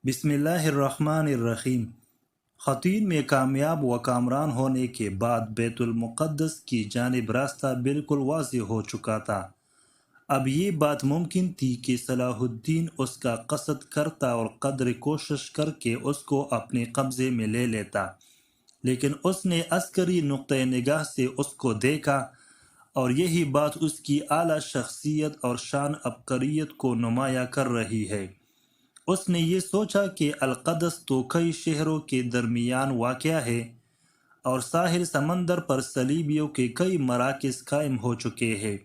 بسم اللہ الرحمن الرحیم۔ خطین میں کامیاب و کامران ہونے کے بعد بیت المقدس کی جانب راستہ بالکل واضح ہو چکا تھا۔ اب یہ بات ممکن تھی کہ صلاح الدین اس کا قصد کرتا اور قدر کوشش کر کے اس کو اپنے قبضے میں لے لیتا، لیکن اس نے عسکری نقطہ نگاہ سے اس کو دیکھا، اور یہی بات اس کی اعلیٰ شخصیت اور شان عبقریت کو نمایاں کر رہی ہے۔ اس نے یہ سوچا کہ القدس تو کئی شہروں کے درمیان واقع ہے، اور ساحل سمندر پر صلیبیوں کے کئی مراکز قائم ہو چکے ہیں،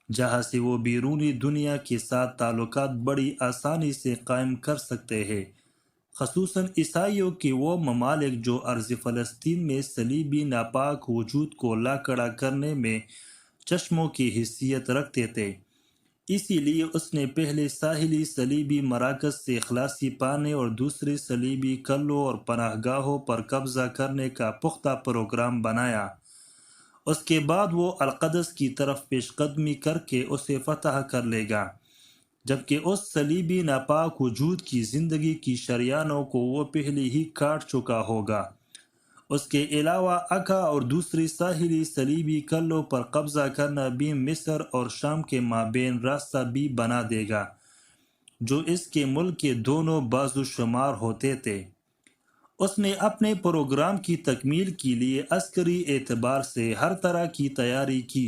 جہاں سے وہ بیرونی دنیا کے ساتھ تعلقات بڑی آسانی سے قائم کر سکتے ہیں، خصوصاً عیسائیوں کے وہ ممالک جو ارض فلسطین میں صلیبی ناپاک وجود کو لاکڑا کرنے میں چشموں کی حیثیت رکھتے تھے۔ اسی لیے اس نے پہلے ساحلی صلیبی مراکز سے خلاصی پانے اور دوسرے صلیبی قلعوں اور پناہ گاہوں پر قبضہ کرنے کا پختہ پروگرام بنایا۔ اس کے بعد وہ القدس کی طرف پیش قدمی کر کے اسے فتح کر لے گا، جبکہ اس صلیبی ناپاک وجود کی زندگی کی شریانوں کو وہ پہلے ہی کاٹ چکا ہوگا۔ اس کے علاوہ عکا اور دوسری ساحلی صلیبی قلعوں پر قبضہ کرنا بھی مصر اور شام کے مابین راستہ بھی بنا دے گا، جو اس کے ملک کے دونوں بازو شمار ہوتے تھے۔ اس نے اپنے پروگرام کی تکمیل کے لیے عسکری اعتبار سے ہر طرح کی تیاری کی،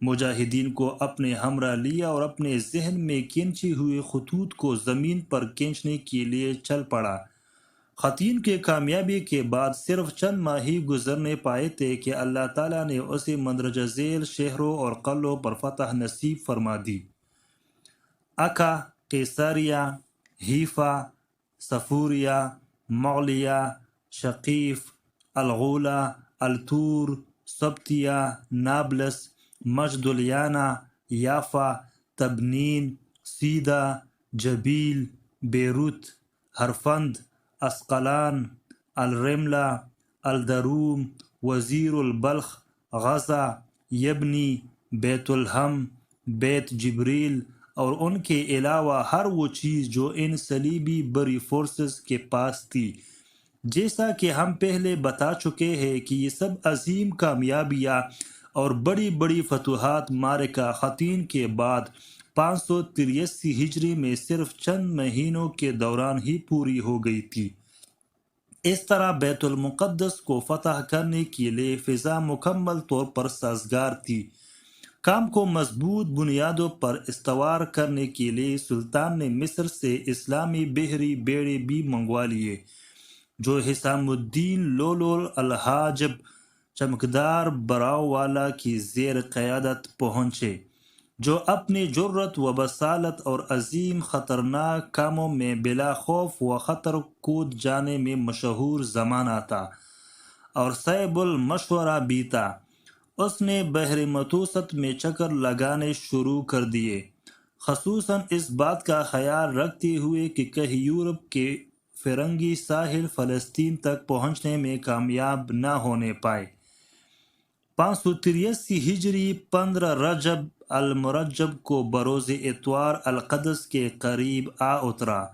مجاہدین کو اپنے ہمراہ لیا اور اپنے ذہن میں کھینچے ہوئے خطوط کو زمین پر کھینچنے کے لیے چل پڑا۔ خطین کے کامیابی کے بعد صرف چند ماہ ہی گزرنے پائے تھے کہ اللہ تعالیٰ نے اسے مندرجہ ذیل شہروں اور قلعوں پر فتح نصیب فرما دی۔ عکا، قیصریہ، حیفا، صفوریہ، مغلیہ، شقیف، الغولہ، التور، سبتیہ، نابلس، مجدلیانہ، یافا، تبنین، سیدہ، جبیل، بیروت، ہرفند، اسقلان، الرملہ، الدروم، وزیر البلخ، غزہ، یبنی، بیت الحم، بیت جبریل، اور ان کے علاوہ ہر وہ چیز جو ان صلیبی بری فورسز کے پاس تھی۔ جیسا کہ ہم پہلے بتا چکے ہیں کہ یہ سب عظیم کامیابیاں اور بڑی بڑی فتوحات معرکہ خطین کے بعد 583 ہجری میں صرف چند مہینوں کے دوران ہی پوری ہو گئی تھی۔ اس طرح بیت المقدس کو فتح کرنے کے لیے فضا مکمل طور پر سازگار تھی۔ کام کو مضبوط بنیادوں پر استوار کرنے کے لیے سلطان نے مصر سے اسلامی بحری بیڑے بھی منگوا لیے، جو حسام الدین لولو الحاجب چمکدار براؤ والا کی زیر قیادت پہنچے، جو اپنی جرت و بصالت اور عظیم خطرناک کاموں میں بلا خوف و خطر کود جانے میں مشہور زمانہ تھا اور صعب المشورہ بھی تھا۔ اس نے بحر متوسط میں چکر لگانے شروع کر دیے، خصوصاً اس بات کا خیال رکھتے ہوئے کہ کہیں یورپ کے فرنگی ساحل فلسطین تک پہنچنے میں کامیاب نہ ہونے پائے۔ 583 ہجری 15 رجب المرجب کو بروز اتوار القدس کے قریب آ اترا۔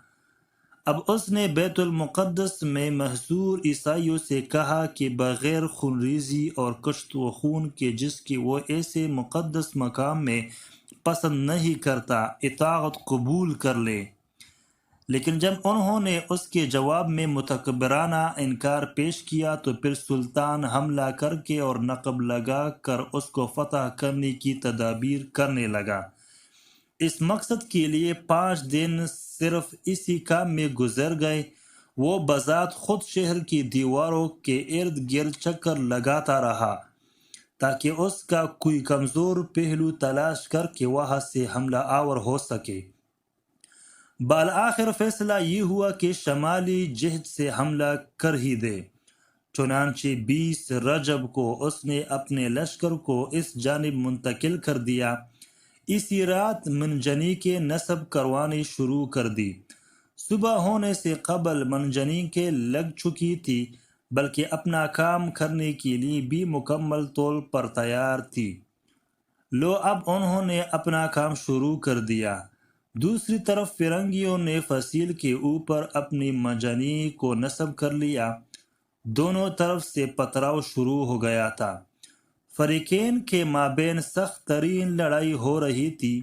اب اس نے بیت المقدس میں محصور عیسائیوں سے کہا کہ بغیر خونریزی اور کشت و خون کے جس کی وہ ایسے مقدس مقام میں پسند نہیں کرتا اطاعت قبول کر لے۔ لیکن جب انہوں نے اس کے جواب میں متکبرانہ انکار پیش کیا تو پھر سلطان حملہ کر کے اور نقب لگا کر اس کو فتح کرنے کی تدابیر کرنے لگا۔ اس مقصد کے لیے 5 دن صرف اسی کام میں گزر گئے۔ وہ بذات خود شہر کی دیواروں کے ارد گرد چکر لگاتا رہا تاکہ اس کا کوئی کمزور پہلو تلاش کر کے وہاں سے حملہ آور ہو سکے۔ بالآخر فیصلہ یہ ہوا کہ شمالی جہت سے حملہ کر ہی دے۔ چنانچہ 20 رجب کو اس نے اپنے لشکر کو اس جانب منتقل کر دیا۔ اسی رات منجنیقیں نصب کروانی شروع کر دی۔ صبح ہونے سے قبل منجنیقیں لگ چکی تھی، بلکہ اپنا کام کرنے کے لیے بھی مکمل طور پر تیار تھی۔ اب انہوں نے اپنا کام شروع کر دیا۔ دوسری طرف فرنگیوں نے فصیل کے اوپر اپنی مجانیق کو نصب کر لیا۔ دونوں طرف سے پتراؤ شروع ہو گیا تھا۔ فریقین کے مابین سخت ترین لڑائی ہو رہی تھی۔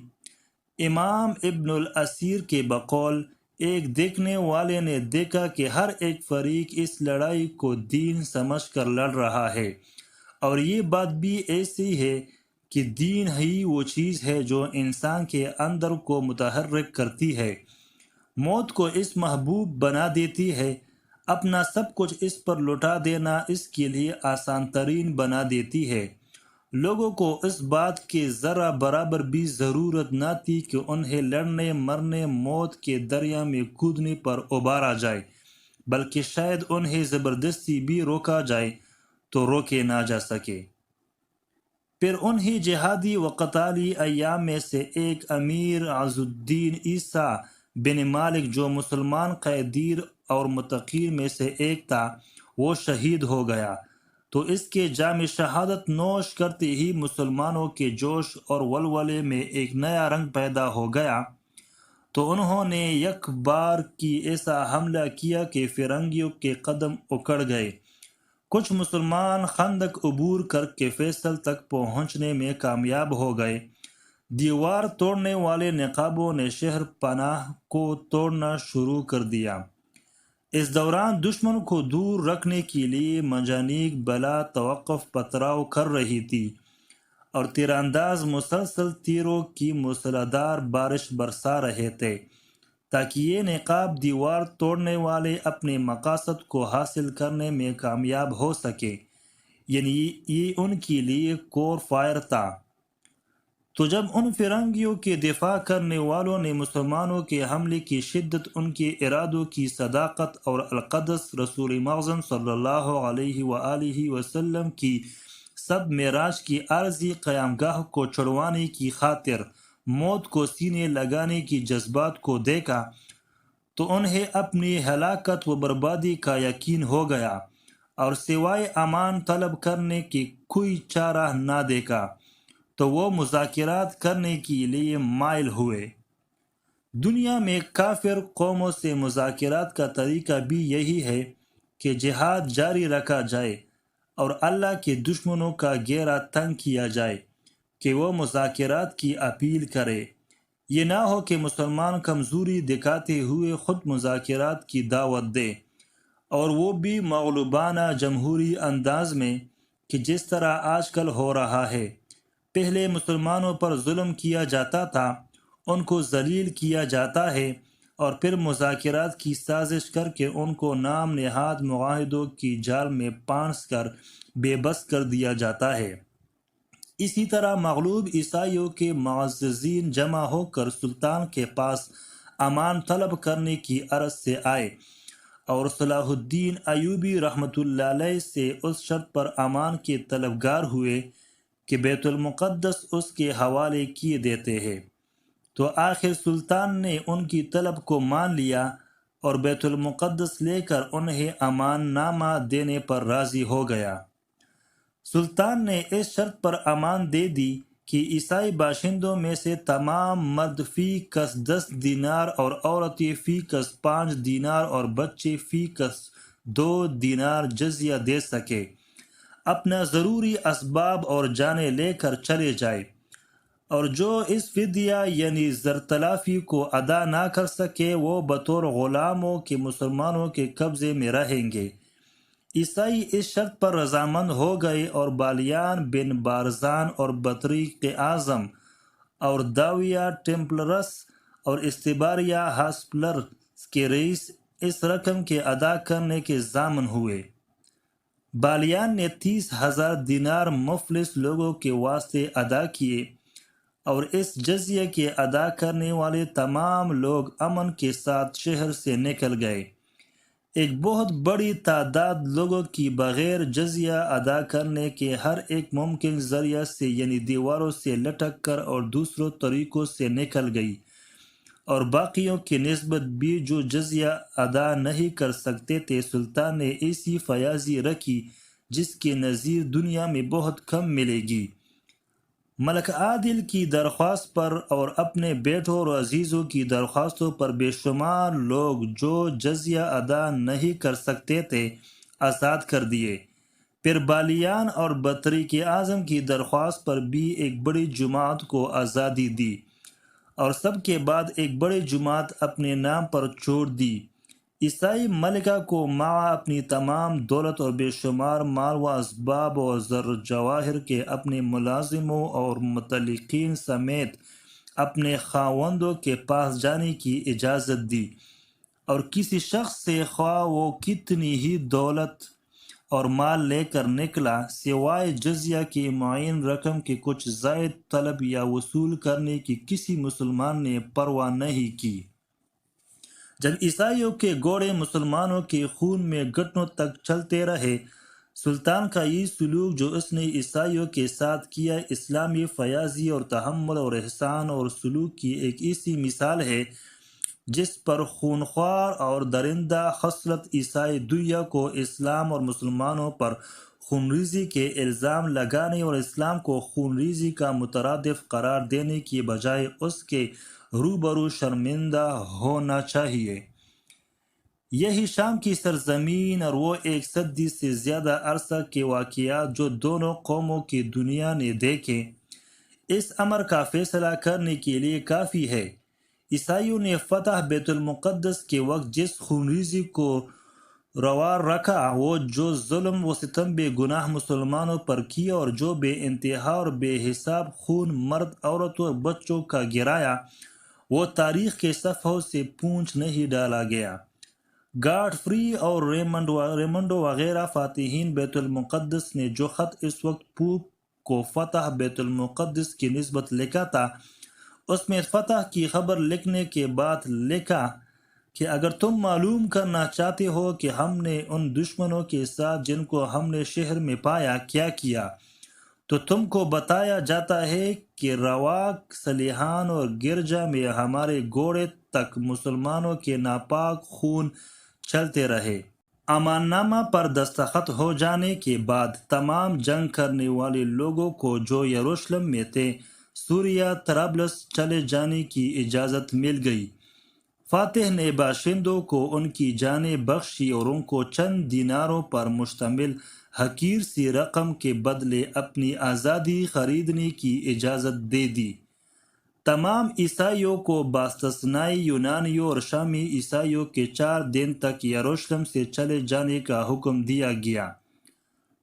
امام ابن الاسیر کے بقول ایک دیکھنے والے نے دیکھا کہ ہر ایک فریق اس لڑائی کو دین سمجھ کر لڑ رہا ہے، اور یہ بات بھی ایسی ہے کہ دین ہی وہ چیز ہے جو انسان کے اندر کو متحرک کرتی ہے، موت کو اس محبوب بنا دیتی ہے، اپنا سب کچھ اس پر لٹا دینا اس کے لیے آسان ترین بنا دیتی ہے۔ لوگوں کو اس بات کی ذرا برابر بھی ضرورت نہ تھی کہ انہیں لڑنے مرنے موت کے دریا میں کودنے پر ابارا جائے، بلکہ شاید انہیں زبردستی بھی روکا جائے تو روکے نہ جا سکے۔ پھر انہی جہادی و قتالی ایام میں سے ایک امیر عز الدین عیسیٰ بن مالک جو مسلمان قیدیر اور متقین میں سے ایک تھا، وہ شہید ہو گیا، تو اس کے جام شہادت نوش کرتے ہی مسلمانوں کے جوش اور ولولے میں ایک نیا رنگ پیدا ہو گیا، تو انہوں نے یک بار کی ایسا حملہ کیا کہ فرنگیوں کے قدم اکڑ گئے۔ کچھ مسلمان خندق عبور کر کے فیصل تک پہنچنے میں کامیاب ہو گئے۔ دیوار توڑنے والے نقابوں نے شہر پناہ کو توڑنا شروع کر دیا۔ اس دوران دشمن کو دور رکھنے کے لیے منجنیق بلا توقف پتراؤ کر رہی تھی، اور تیر انداز مسلسل تیروں کی موسلادھار بارش برسا رہے تھے، تاکہ یہ نقاب دیوار توڑنے والے اپنے مقاصد کو حاصل کرنے میں کامیاب ہو سکے، یعنی یہ ان کے لیے کور فائر تھا۔ تو جب ان فرنگیوں کے دفاع کرنے والوں نے مسلمانوں کے حملے کی شدت، ان کے ارادوں کی صداقت اور القدس رسول معظم صلی اللہ علیہ وآلہ وسلم کی سب معراج کی عارضی قیام گاہ کو چھڑوانے کی خاطر موت کو سینے لگانے کی جذبات کو دیکھا، تو انہیں اپنی ہلاکت و بربادی کا یقین ہو گیا، اور سوائے امان طلب کرنے کی کوئی چارہ نہ دیکھا، تو وہ مذاکرات کرنے کے لیے مائل ہوئے۔ دنیا میں کافر قوموں سے مذاکرات کا طریقہ بھی یہی ہے کہ جہاد جاری رکھا جائے اور اللہ کے دشمنوں کا گھیرا تنگ کیا جائے کہ وہ مذاکرات کی اپیل کرے۔ یہ نہ ہو کہ مسلمان کمزوری دکھاتے ہوئے خود مذاکرات کی دعوت دے، اور وہ بھی مغلوبانہ جمہوری انداز میں، کہ جس طرح آج کل ہو رہا ہے۔ پہلے مسلمانوں پر ظلم کیا جاتا تھا، ان کو ذلیل کیا جاتا ہے، اور پھر مذاکرات کی سازش کر کے ان کو نام نہاد معاہدوں کی جال میں پانس کر بے بس کر دیا جاتا ہے۔ اسی طرح مغلوب عیسائیوں کے معززین جمع ہو کر سلطان کے پاس امان طلب کرنے کی عرض سے آئے، اور صلاح الدین ایوبی رحمۃ اللہ علیہ سے اس شرط پر امان کے طلبگار ہوئے کہ بیت المقدس اس کے حوالے کیے دیتے ہیں، تو آخر سلطان نے ان کی طلب کو مان لیا اور بیت المقدس لے کر انہیں امان نامہ دینے پر راضی ہو گیا۔ سلطان نے اس شرط پر امان دے دی کہ عیسائی باشندوں میں سے تمام مرد فی کس 10 دینار اور عورتیں فی کس 5 دینار اور بچے فی کس 2 دینار جزیہ دے سکے، اپنا ضروری اسباب اور جانیں لے کر چلے جائے، اور جو اس فدیہ یعنی زرتلافی کو ادا نہ کر سکے وہ بطور غلاموں کے مسلمانوں کے قبضے میں رہیں گے۔ عیسائی اس شرط پر رضامند ہو گئے، اور بالیان بن بارزان اور بطریق اعظم اور داویہ ٹیمپلرس اور استباریہ ہاسپلر کے رئیس اس رقم کے ادا کرنے کے ضامن ہوئے۔ بالیان نے 30,000 دینار مفلس لوگوں کے واسطے ادا کیے، اور اس جزیے کے ادا کرنے والے تمام لوگ امن کے ساتھ شہر سے نکل گئے۔ ایک بہت بڑی تعداد لوگوں کی بغیر جزیہ ادا کرنے کے ہر ایک ممکن ذریعہ سے یعنی دیواروں سے لٹک کر اور دوسروں طریقوں سے نکل گئی، اور باقیوں کی نسبت بھی جو جزیہ ادا نہیں کر سکتے تھے سلطان نے ایسی فیاضی رکھی جس کی نظیر دنیا میں بہت کم ملے گی۔ ملک عادل کی درخواست پر اور اپنے بیٹوں اور عزیزوں کی درخواستوں پر بے شمار لوگ جو جزیہ ادا نہیں کر سکتے تھے آزاد کر دیے۔ پھر بالیان اور بطریق اعظم کی درخواست پر بھی ایک بڑی جماعت کو آزادی دی، اور سب کے بعد ایک بڑی جماعت اپنے نام پر چھوڑ دی۔ عیسائی ملکہ کو مع اپنی تمام دولت اور بے شمار مال و اسباب و زر جواہر کے اپنے ملازموں اور متعلقین سمیت اپنے خاوندوں کے پاس جانے کی اجازت دی، اور کسی شخص سے خواہ وہ کتنی ہی دولت اور مال لے کر نکلا، سوائے جزیہ کی معین رقم کے کچھ زائد طلب یا وصول کرنے کی کسی مسلمان نے پرواہ نہیں کی۔ جب عیسائیوں کے گھوڑے مسلمانوں کے خون میں گھٹنوں تک چلتے رہے، سلطان کا یہ سلوک جو اس نے عیسائیوں کے ساتھ کیا اسلامی فیاضی اور تحمل اور احسان اور سلوک کی ایک ایسی مثال ہے جس پر خونخوار اور درندہ خصلت عیسائی دنیا کو اسلام اور مسلمانوں پر خونریزی کے الزام لگانے اور اسلام کو خونریزی کا مترادف قرار دینے کی بجائے اس کے روبرو شرمندہ ہونا چاہیے۔ یہی شام کی سرزمین اور وہ 1 صدی سے زیادہ عرصہ کے واقعات جو دونوں قوموں کی دنیا نے دیکھے، اس امر کا فیصلہ کرنے کے لیے کافی ہے۔ عیسائیوں نے فتح بیت المقدس کے وقت جس خونریزی کو روا رکھا، وہ جو ظلم و ستم بے گناہ مسلمانوں پر کیا اور جو بے انتہا اور بے حساب خون مرد عورتوں اور بچوں کا گرایا، وہ تاریخ کے صفحوں سے پونچھ نہیں ڈالا گیا۔ گاڈ فری اور ریمنڈو وغیرہ فاتحین بیت المقدس نے جو خط اس وقت پوپ کو فتح بیت المقدس کی نسبت لکھا تھا، اس میں فتح کی خبر لکھنے کے بعد لکھا کہ اگر تم معلوم کرنا چاہتے ہو کہ ہم نے ان دشمنوں کے ساتھ جن کو ہم نے شہر میں پایا کیا کیا، تو تم کو بتایا جاتا ہے کہ رواق سلیحان اور گرجا میں ہمارے گھوڑے تک مسلمانوں کے ناپاک خون چلتے رہے۔ امان نامہ پر دستخط ہو جانے کے بعد تمام جنگ کرنے والے لوگوں کو جو یروشلم میں تھے سوریہ طرابلس چلے جانے کی اجازت مل گئی۔ فاتح نے باشندوں کو ان کی جانیں بخشی اور ان کو چند دیناروں پر مشتمل حقیر سی رقم کے بدلے اپنی آزادی خریدنے کی اجازت دے دی۔ تمام عیسائیوں کو باستثنائی یونانیوں اور شامی عیسائیوں کے 4 دن تک یروشلم سے چلے جانے کا حکم دیا گیا۔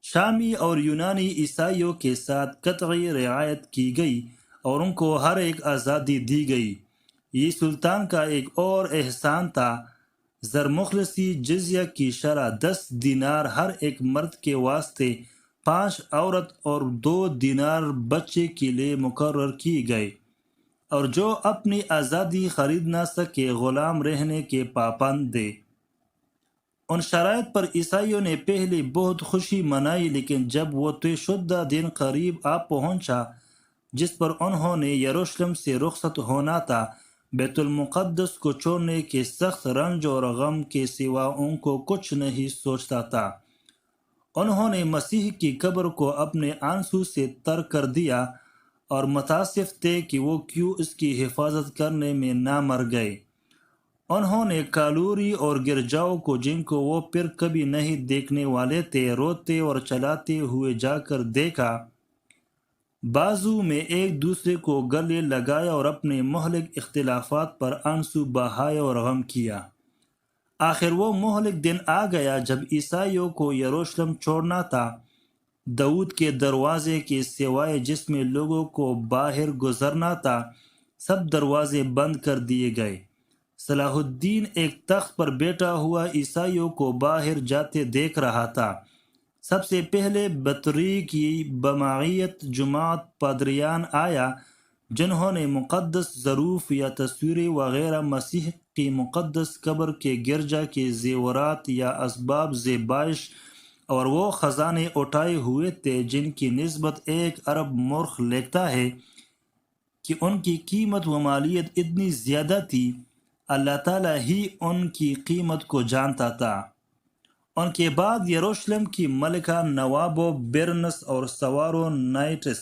شامی اور یونانی عیسائیوں کے ساتھ قطعی رعایت کی گئی اور ان کو ہر ایک آزادی دی گئی۔ یہ سلطان کا ایک اور احسان تھا۔ زرمخلصی جزیہ کی شرح 10 دینار ہر ایک مرد کے واسطے، 5 عورت اور 2 دینار بچے کے لیے مقرر کی گئے، اور جو اپنی آزادی خرید نہ سکے غلام رہنے کے پابند تھے۔ ان شرائط پر عیسائیوں نے پہلے بہت خوشی منائی، لیکن جب وہ طے شدہ دن قریب آ پہنچا جس پر انہوں نے یروشلم سے رخصت ہونا تھا، بیت المقدس کو چھوڑنے کے سخت رنج اور غم کے سوا ان کو کچھ نہیں سوچتا تھا۔ انہوں نے مسیح کی قبر کو اپنے آنسو سے تر کر دیا اور متاسف تھے کہ وہ کیوں اس کی حفاظت کرنے میں نہ مر گئے۔ انہوں نے کالوری اور گرجاؤں کو جن کو وہ پھر کبھی نہیں دیکھنے والے تھے روتے اور چلاتے ہوئے جا کر دیکھا، بازو میں ایک دوسرے کو گلے لگایا اور اپنے مہلک اختلافات پر آنسو بہائے اور غم کیا۔ آخر وہ مہلک دن آ گیا جب عیسائیوں کو یروشلم چھوڑنا تھا۔ داؤد کے دروازے کے سوائے جس میں لوگوں کو باہر گزرنا تھا، سب دروازے بند کر دیے گئے۔ صلاح الدین ایک تخت پر بیٹھا ہوا عیسائیوں کو باہر جاتے دیکھ رہا تھا۔ سب سے پہلے بطریق کی بمعیت جماعت پادریان آیا، جنہوں نے مقدس ظروف یا تصویریں وغیرہ مسیح کی مقدس قبر کے گرجا کے زیورات یا اسباب زیبائش اور وہ خزانے اٹھائے ہوئے تھے جن کی نسبت 1 ارب مرخ لکھتا ہے کہ ان کی قیمت و مالیت اتنی زیادہ تھی، اللہ تعالیٰ ہی ان کی قیمت کو جانتا تھا۔ ان کے بعد یروشلم کی ملکہ نوابو برنس اور سوارو نائٹس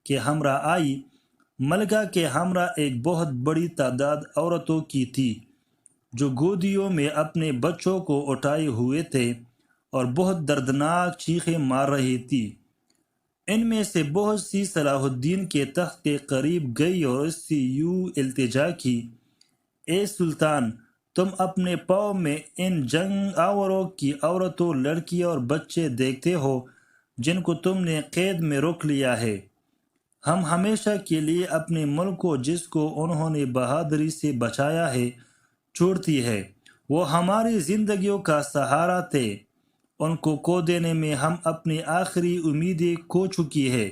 کے ہمراہ آئی۔ ملکہ کے ہمراہ ایک بہت بڑی تعداد عورتوں کی تھی جو گودیوں میں اپنے بچوں کو اٹھائے ہوئے تھے اور بہت دردناک چیخیں مار رہی تھی۔ ان میں سے بہت سی صلاح الدین کے تخت کے قریب گئی اور اس سے یوں التجا کی، اے سلطان، تم اپنے پاؤں میں ان جنگ آوروں کی عورتوں، لڑکیاں اور بچے دیکھتے ہو جن کو تم نے قید میں روک لیا ہے۔ ہم ہمیشہ کے لیے اپنے ملک کو، جس کو انہوں نے بہادری سے بچایا ہے، چھوڑتی ہے۔ وہ ہماری زندگیوں کا سہارا تھے، ان کو کھو دینے میں ہم اپنی آخری امیدیں کھو چکی ہے۔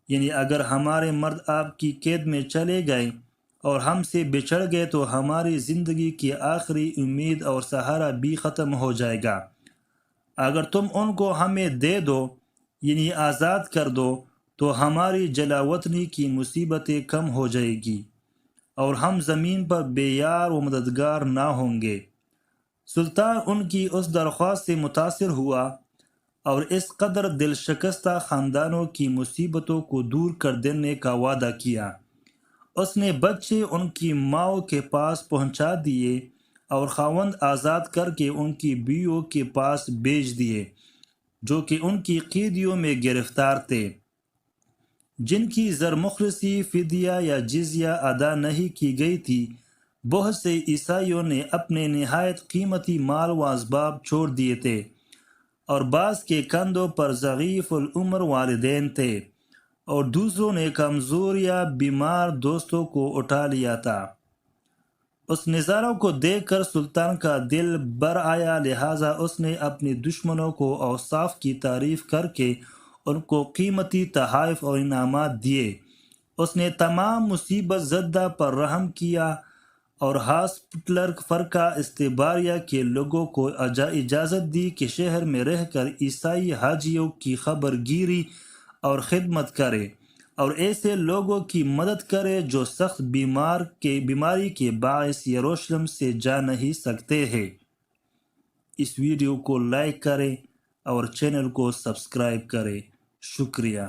یعنی اگر ہمارے مرد آپ کی قید میں چلے گئے اور ہم سے بچھڑ گئے تو ہماری زندگی کی آخری امید اور سہارا بھی ختم ہو جائے گا۔ اگر تم ان کو ہمیں دے دو، یعنی آزاد کر دو، تو ہماری جلا وطنی کی مصیبتیں کم ہو جائے گی اور ہم زمین پر بے یار و مددگار نہ ہوں گے۔ سلطان ان کی اس درخواست سے متاثر ہوا اور اس قدر دل شکستہ خاندانوں کی مصیبتوں کو دور کر دینے کا وعدہ کیا۔ اس نے بچے ان کی ماؤں کے پاس پہنچا دیے اور خاوند آزاد کر کے ان کی بیویوں کے پاس بھیج دیے جو کہ ان کی قیدیوں میں گرفتار تھے، جن کی زر مخلصی، فدیہ یا جزیہ ادا نہیں کی گئی تھی۔ بہت سے عیسائیوں نے اپنے نہایت قیمتی مال و اسباب چھوڑ دیے تھے اور بعض کے کندھوں پر ضعیف العمر والدین تھے اور دوسروں نے کمزور یا بیمار دوستوں کو اٹھا لیا تھا۔ اس نظاروں کو دیکھ کر سلطان کا دل بھر آیا، لہٰذا اس نے اپنے دشمنوں کو اوصاف کی تعریف کر کے ان کو قیمتی تحائف اور انعامات دیے۔ اس نے تمام مصیبت زدہ پر رحم کیا اور ہاسپٹلر فرقہ استباریہ کے لوگوں کو اجازت دی کہ شہر میں رہ کر عیسائی حاجیوں کی خبر گیری اور خدمت کرے اور ایسے لوگوں کی مدد کرے جو سخت بیماری کے باعث یروشلم سے جا نہیں سکتے ہیں۔ اس ویڈیو کو لائک کریں اور چینل کو سبسکرائب کریں۔ شکریہ۔